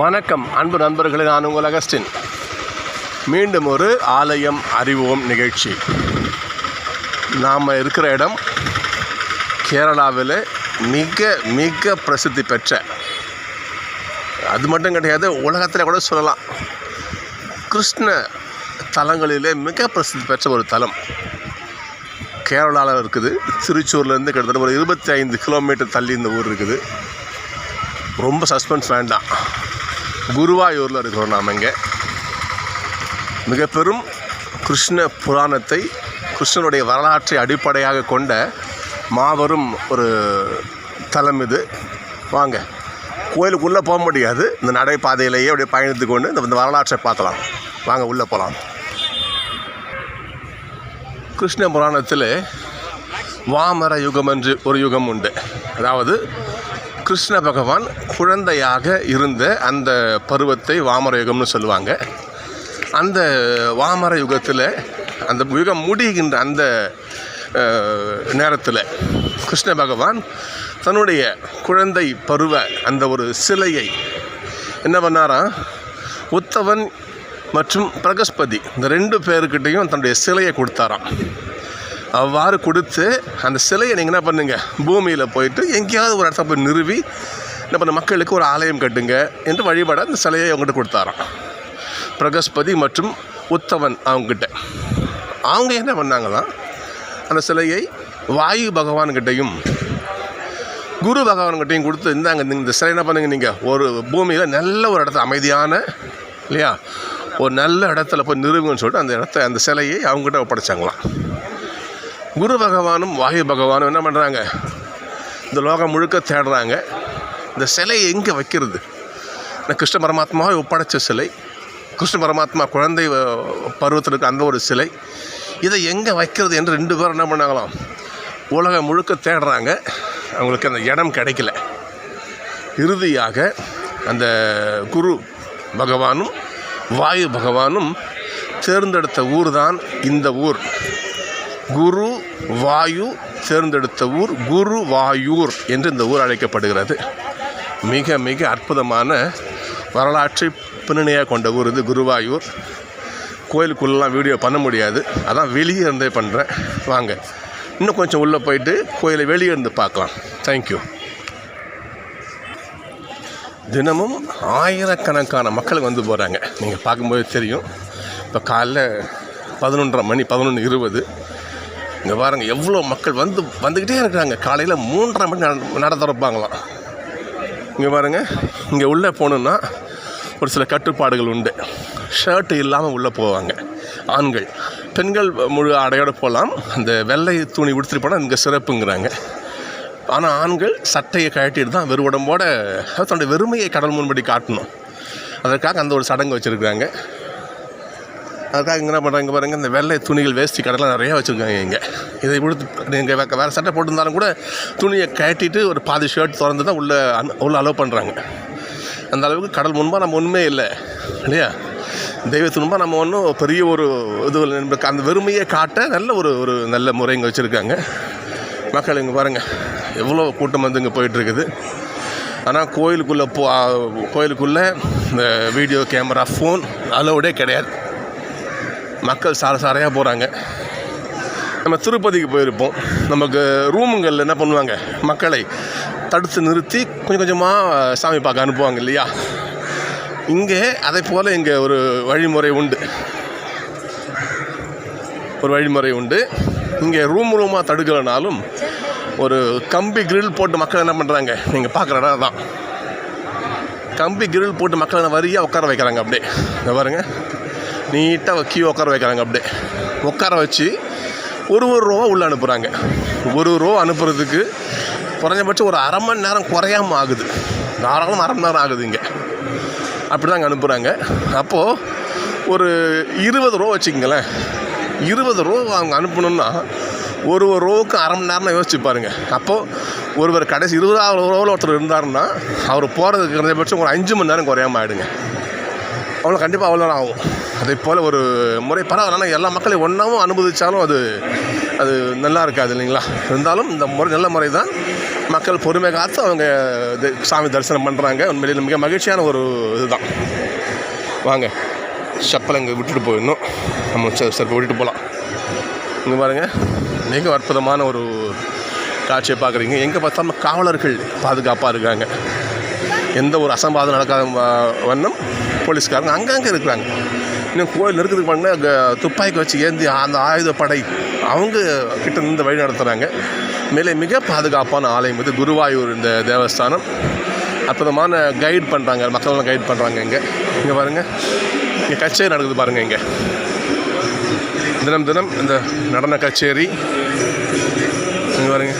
வணக்கம் அன்பு நண்பர்களே, நான் உங்கள் அகஸ்டின். மீண்டும் ஒரு ஆலயம் அறிவோம் நிகழ்ச்சி. நாம் இருக்கிற இடம் கேரளாவில் மிக மிக பிரசித்தி பெற்ற, அது மட்டும் கிடையாது, உலகத்தில் கூட சொல்லலாம், கிருஷ்ண தலங்களிலே மிக பிரசித்தி பெற்ற ஒரு தலம் கேரளாவில் இருக்குது. திருச்சூர்லேருந்து கிட்டத்தட்ட ஒரு 25 கிலோமீட்டர் தள்ளி இந்த ஊர் இருக்குது. ரொம்ப சஸ்பென்ஸ் வேண்டாம். குருவாயூரில் இருக்கிறோம் நாம். இங்கே மிக பெரும் கிருஷ்ண புராணத்தை, கிருஷ்ணனுடைய வரலாற்றை அடிப்படையாக கொண்ட மாபெரும் ஒரு தலம் இது. வாங்க, கோயிலுக்குள்ளே போக முடியாது, இந்த நடைபாதையிலேயே அப்படியே பயணித்து கொண்டு இந்த வரலாற்றை பார்க்கலாம். வாங்க உள்ளே போகலாம். கிருஷ்ண புராணத்தில் வாமர யுகம் என்று ஒரு யுகம் உண்டு. அதாவது கிருஷ்ண பகவான் குழந்தையாக இருந்த அந்த பருவத்தை வாமர யுகம்னு சொல்லுவாங்க. அந்த வாமர யுகத்தில், அந்த யுகம் முடிகின்ற அந்த நேரத்தில் கிருஷ்ண பகவான் தன்னுடைய குழந்தை பருவ அந்த ஒரு சிலையை என்ன பண்ணாராம், உத்தவன் மற்றும் பிரகஸ்பதி இந்த 2 பேருக்கிட்டையும் தன்னுடைய சிலையை கொடுத்தாராம். அவ்வாறு கொடுத்து அந்த சிலையை நீங்கள் என்ன பண்ணுங்க, பூமியில் போயிட்டு எங்கேயாவது ஒரு இடத்துல போய் நிறுவி என்ன பண்ண, மக்களுக்கு ஒரு ஆலயம் கட்டுங்க என்று வழிபட அந்த சிலையை அவங்ககிட்ட கொடுத்தாராம். பிரகஸ்பதி மற்றும் உத்தவன் அவங்ககிட்ட. அவங்க என்ன பண்ணாங்களாம், அந்த சிலையை வாயு பகவான்கிட்டையும் குரு பகவான்கிட்டையும் கொடுத்து, இந்த சிலை என்ன பண்ணுங்க, நீங்கள் ஒரு பூமியில் நல்ல ஒரு இடத்துல அமைதியான இல்லையா ஒரு நல்ல இடத்துல போய் நிறுவுங்கன்னு சொல்லிட்டு அந்த சிலையை அவங்ககிட்ட ஒப்படைச்சாங்களாம். குரு பகவானும் வாயு பகவானும் என்ன பண்ணுறாங்க, இந்த லோகம் முழுக்க தேடுறாங்க, இந்த சிலையை எங்கே வைக்கிறது. கிருஷ்ண பரமாத்மாவை ஒப்படைச்ச சிலை, கிருஷ்ண பரமாத்மா குழந்தை பருவத்தில் இருக்க அந்த ஒரு சிலை, இதை எங்கே வைக்கிறது என்று 2 பேரும் என்ன பண்ணாங்களாம், உலகம் முழுக்க தேடுறாங்க. அவங்களுக்கு அந்த இடம் கிடைக்கல. இறுதியாக அந்த குரு பகவானும் வாயு பகவானும் தேர்ந்தெடுத்த ஊர் தான் இந்த ஊர். குரு வாயு தேர்ந்தெடுத்த ஊர் குருவாயூர் என்று இந்த ஊர் அழைக்கப்படுகிறது. மிக மிக அற்புதமான வரலாற்றை பின்னணியாக கொண்ட ஊர் இது குருவாயூர். கோயிலுக்குள்ளெலாம் வீடியோ பண்ண முடியாது, அதான் வெளியே இருந்தே பண்ணுறேன். வாங்க இன்னும் கொஞ்சம் உள்ளே போயிட்டு கோயிலை வெளியே இருந்து பார்க்கலாம். தேங்க்யூ. தினமும் ஆயிரக்கணக்கான மக்கள் வந்து போகிறாங்க. நீங்கள் பார்க்கும்போது தெரியும். இப்போ காலைல 11:30 மணி, 11:20. இங்கே பாருங்கள் எவ்வளோ மக்கள் வந்துக்கிட்டே இருக்கிறாங்க. காலையில் 3:30 மணி நட திறப்பாங்களாம். இங்கே பாருங்கள், இங்கே உள்ளே போகணுன்னா ஒரு சில கட்டுப்பாடுகள் உண்டு. ஷர்ட்டு இல்லாமல் உள்ளே போவாங்க ஆண்கள். பெண்கள் முழு ஆடையோடு போகலாம். அந்த வெள்ளை துணி உடுத்திட்டு போனால் இங்கே சிறப்புங்கிறாங்க. ஆனால் ஆண்கள் சட்டையை கழட்டிட்டு தான் வெறும் உடம்போட தன்னுடைய வெறுமையை கடல் முன்படி காட்டணும். அதற்காக அந்த ஒரு சடங்கு வச்சுருக்காங்க. அதுக்காக இங்கே என்ன பண்ணுறாங்க பாருங்கள், இந்த வெள்ளை துணிகள் வேஷ்டி கடைலாம் நிறையா வச்சுருக்காங்க. இதை கொடுத்து நீங்கள் வேறு சட்டை போட்டிருந்தாலும் கூட துணியை கட்டிட்டு ஒரு பாதி ஷர்ட் திறந்து தான் உள்ளே அலோவ் பண்ணுறாங்க. அந்த அளவுக்கு கடல் முன்பாக நம்ம ஒன்றுமே இல்லை இல்லையா, தெய்வத்து முன்பாக நம்ம ஒன்றும் பெரிய ஒரு இது அந்த வெறுமையை காட்ட நல்ல ஒரு நல்ல முறை இங்கே வச்சுருக்காங்க. மக்கள் இங்கே பாருங்கள் எவ்வளோ கூட்டம் வந்து இங்கே போயிட்டுருக்குது. ஆனால் கோயிலுக்குள்ளே இந்த வீடியோ கேமரா ஃபோன் அலோவுடே கிடையாது. மக்கள் சாரையாக போகிறாங்க. நம்ம திருப்பதிக்கு போயிருப்போம். நமக்கு ரூமுங்களில் என்ன பண்ணுவாங்க, மக்களை தடுத்து நிறுத்தி கொஞ்சம் கொஞ்சமாக சாமி பார்க்க அனுப்புவாங்க இல்லையா. இங்கே அதை போல் இங்கே ஒரு வழிமுறை உண்டு. இங்கே ரூமாக தடுக்கலைனாலும் ஒரு கம்பி கிரில் போட்டு மக்கள் என்ன பண்ணுறாங்க, நீங்கள் பார்க்குற இடம் தான், கம்பி கிரில் போட்டு மக்களை வரியாக உட்கார வைக்கிறாங்க. அப்படியே இங்கே பாருங்கள், நீட்டாக உட்கார வைக்கிறாங்க. அப்படியே உட்கார வச்சு ஒரு ரோவை உள்ளே அனுப்புகிறாங்க. ஒரு ரோ அனுப்புறதுக்கு குறைஞ்சபட்சம் ஒரு 1/2 மணி நேரம் குறையாமல் ஆகுது. தாராளமாக 1/2 மணி நேரம் ஆகுது. இங்கே அப்படி தான் அங்கே அனுப்புகிறாங்க. அப்போது ஒரு 20 ரோ வச்சுக்கங்களேன். 20 ரோ அவங்க அனுப்பணுன்னா ஒரு ரோவுக்கு 1/2 மணி நேரம் யோசிச்சு பாருங்கள். அப்போது ஒருவர் கடைசி 20வது ரோவில் ஒருத்தர் இருந்தாருன்னா அவர் போகிறதுக்கு குறைஞ்சபட்சம் ஒரு 5 மணி நேரம் குறையாமல் ஆகிடுங்க. அவ்வளோ கண்டிப்பாக அவ்வளோ நேரம் ஆகும். அதே போல் ஒரு முறை பரவாயில்ல. எல்லா மக்களையும் ஒன்றாவும் அனுபவித்தாலும் அது நல்லா இருக்காது இல்லைங்களா. இருந்தாலும் இந்த முறை நல்ல முறை தான். மக்கள் பொறுமை காத்து அவங்க சாமி தரிசனம் பண்ணுறாங்க. உண்மையிலே மிக மகிழ்ச்சியான ஒரு இதுதான். வாங்க, செப்பலை இங்கே விட்டுட்டு போயிடணும். நம்ம செப்பை விட்டுட்டு போகலாம். இங்கே பாருங்கள், மிக அற்புதமான ஒரு காட்சியை பார்க்குறீங்க. எங்கே பார்த்தாலும் காவலர்கள் பாதுகாப்பாக இருக்காங்க. எந்த ஒரு அசம்பாதம் நடக்காத வண்ணம் போலீஸ்காரங்க அங்கங்கே இருக்கிறாங்க. இன்னும் கோயில் இருக்கிறதுக்கு பாருங்கன்னா துப்பாக்கி வச்சு ஏந்தி அந்த ஆயுதப்படை அவங்க கிட்ட இருந்து வழி நடத்துகிறாங்க. மேலே மிக பாதுகாப்பான ஆலயம் இது குருவாயூர் இந்த தேவஸ்தானம். அற்புதமான கைட் பண்ணுறாங்க, மக்கள்லாம் கைட் பண்ணுறாங்க. இங்கே பாருங்கள், இங்கே கச்சேரி நடக்குது பாருங்கள். இங்கே தினம் தினம் இந்த நடன கச்சேரி இங்கே பாருங்க.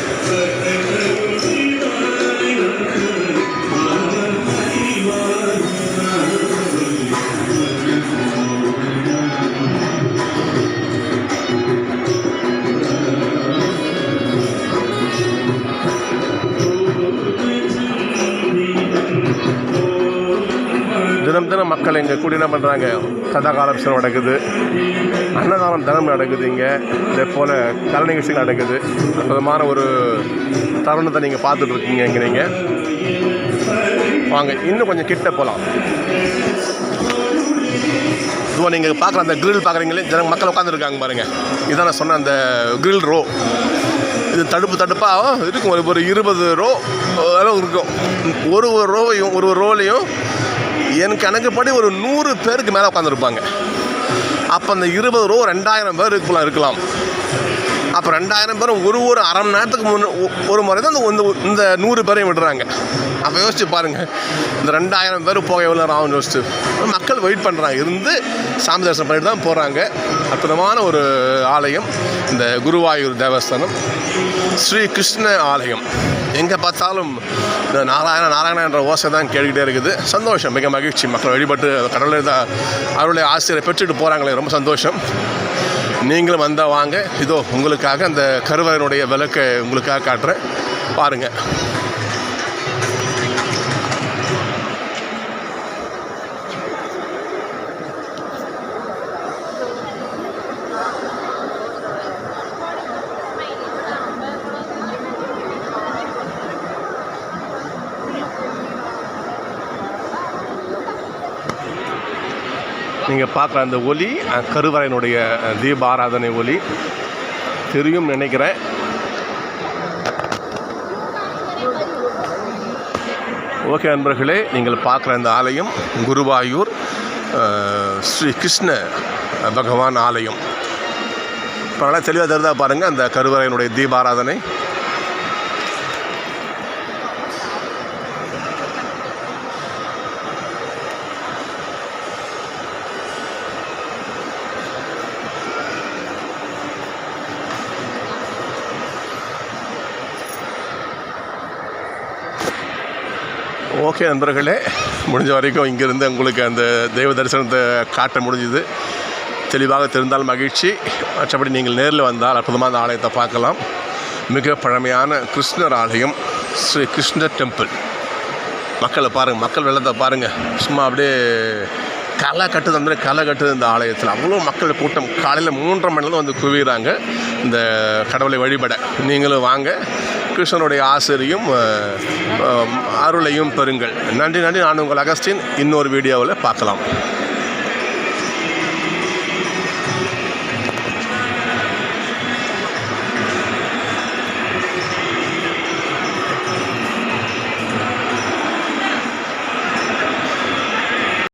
தினம் தினம் மக்கள் இங்கே கூடி என்ன பண்ணுறாங்க, கதாகாலம்சம் நடக்குது, அன்னதானம் தினம் நடக்குது. இங்கே இதே போல் கலை நிகழ்ச்சிகள் நடக்குது. அற்புதமான ஒரு தருணத்தை நீங்கள் பார்த்துட்ருக்கீங்க. இங்கே நீங்கள் வாங்க, இன்னும் கொஞ்சம் கிட்ட போகலாம். இப்போ நீங்கள் பார்க்குற அந்த கிரில் பார்க்குறீங்களே, மக்கள் உட்காந்துருக்காங்க பாருங்கள். இதான் நான் சொன்ன அந்த கிரில் ரோ. இது தடுப்பாக இருக்கும். ஒரு 20 ரோ அளவு இருக்கும். ஒரு ரோலையும் என் கணக்குப்படி ஒரு 100 பேருக்கு மேலே உட்காந்துருப்பாங்க. அப்போ அந்த 20 ரோ 2000 பேர் இருக்கலாம். அப்போ 2000 பேரும் ஒரு அரை மணி நேரத்துக்கு ஒரு முறை தான் இந்த 100 பேரையும் விடுறாங்க. அப்போ யோசிச்சு பாருங்கள், இந்த 2000 பேர் போக எவ்வளோ நேரம் ஆகும் யோசிச்சு. மக்கள் வெயிட் பண்ணுறாங்க, இருந்து சாமி தரிசனம் பண்ணிட்டு தான் போகிறாங்க. அற்புதமான ஒரு ஆலயம் இந்த குருவாயூர் தேவஸ்தானம், ஸ்ரீ கிருஷ்ண ஆலயம். எங்கே பார்த்தாலும் இந்த நாராயணா என்ற ஓசை தான் கேட்டுக்கிட்டே இருக்குது. சந்தோஷம், மிக மகிழ்ச்சி. மக்கள் வழிபட்டு கடவுளை அவருடைய ஆசிரியரை பெற்றுட்டு போகிறாங்களே, ரொம்ப சந்தோஷம். நீங்களும் வந்தால் வாங்க. இதோ உங்களுக்காக அந்த கருவறையினுடைய விளக்கை உங்களுக்காக காட்டுறேன், பாருங்கள். நீங்கள் பார்க்குற அந்த ஒலி கருவறையினுடைய தீப ஆராதனை ஒலி தெரியும் நினைக்கிறேன். ஓகே நண்பர்களே, நீங்கள் பார்க்குற அந்த ஆலயம் குருவாயூர் ஸ்ரீ கிருஷ்ண பகவான் ஆலயம். இப்போ நல்லா தெளிவாக தெரிதா பாருங்கள் அந்த கருவறையினுடைய தீபாராதனை. ஓகே நண்பர்களே, முடிஞ்ச வரைக்கும் இங்கேருந்து உங்களுக்கு அந்த தெய்வ தரிசனத்தை காட்ட முடிஞ்சுது. தெளிவாக தெரிந்தால் மகிழ்ச்சி. மற்றபடி நீங்கள் நேரில் வந்தால் அற்புதமான ஆலயத்தை பார்க்கலாம். மிக பழமையான கிருஷ்ணர் ஆலயம், ஸ்ரீ கிருஷ்ணர் டெம்பிள். மக்களை பாருங்கள், மக்கள் வெள்ளத்தை பாருங்கள். சும்மா அப்படியே களை கட்டுது இந்த ஆலயத்தில். அவ்வளோ மக்கள் கூட்டம். காலையில் 3:30 மணிலேருந்து வந்து குவிகிறாங்க இந்த கடவுளை வழிபட. நீங்களும் வாங்க, கிருஷ்ணனுடைய ஆசிரியும் அருளையும் பெறுங்கள். நன்றி. நான் உங்கள் அகஸ்டின். இன்னொரு வீடியோவில் பார்க்கலாம்.